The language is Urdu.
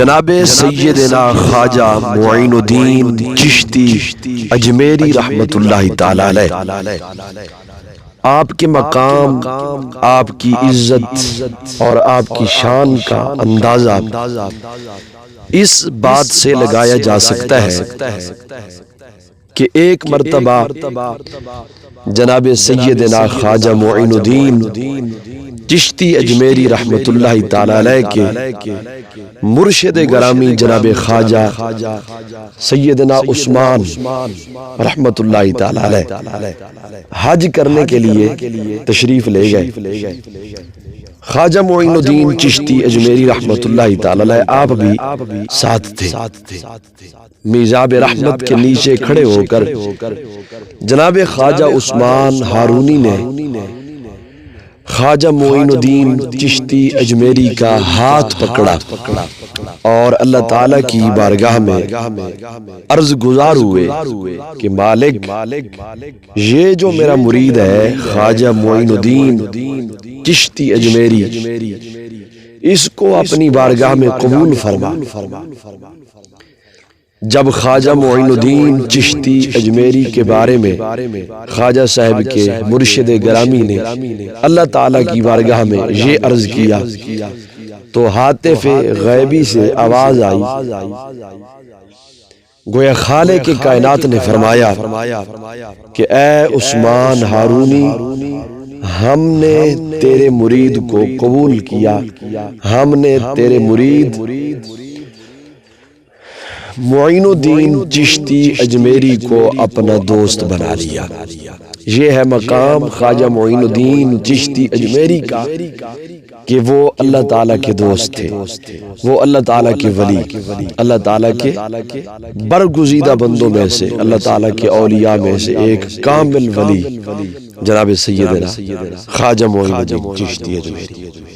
جناب سیدنا خواجہ معین الدین چشتی اجمیری رحمت اللہ تعالی علیہ، آپ کے مقام، آپ کی عزت اور آپ کی شان کا اندازہ اس بات سے لگایا جا سکتا ہے کہ ایک مرتبہ جناب سیدنا خواجہ معین الدین چشتی اجمیری رحمت اللہ تعالی علیہ کے مرشد گرامی جناب خواجہ سیدنا عثمان رحمت اللہ تعالی علیہ حج کرنے کے لیے تشریف لے گئے۔ خواجہ معین الدین چشتی اجمیری رحمت اللہ تعالی علیہ آپ بھی ساتھ تھے۔ میزاب رحمت کے نیچے کھڑے ہو کر جناب خواجہ عثمان ہارونی نے خواجہ معین الدین چشتی اجمیری کا ہاتھ پکڑا اور اللہ تعالیٰ کی بارگاہ میں عرض گزار ہوئے کہ مالک، یہ جو میرا مرید ہے خواجہ معین الدین چشتی اجمیری، اس کو اپنی بارگاہ میں قبول فرما۔ جب خواجہ معین الدین چشتی اجمیری کے بارے میں خواجہ صاحب کے مرشد گرامی نے اللہ تعالیٰ کی بارگاہ میں یہ عرض کیا تو ہاتف غیبی سے آواز آئی، گویا خالق کے کائنات نے فرمایا کہ اے عثمان ہارونی، ہم نے تیرے مرید کو قبول کیا، ہم نے تیرے مرید معین الدین چشتی اجمیری کو اپنا دوست بنا لیا۔ یہ ہے مقام خواجہ معین الدین چشتی اجمیری کا کہ وہ اللہ تعالیٰ کے دوست تھے، وہ اللہ تعالیٰ کے ولی، اللہ تعالیٰ کے برگزیدہ بندوں میں سے، اللہ تعالیٰ کے اولیاء میں سے ایک کامل ولی جناب سیدنا خواجہ معین الدین چشتی اجمیری۔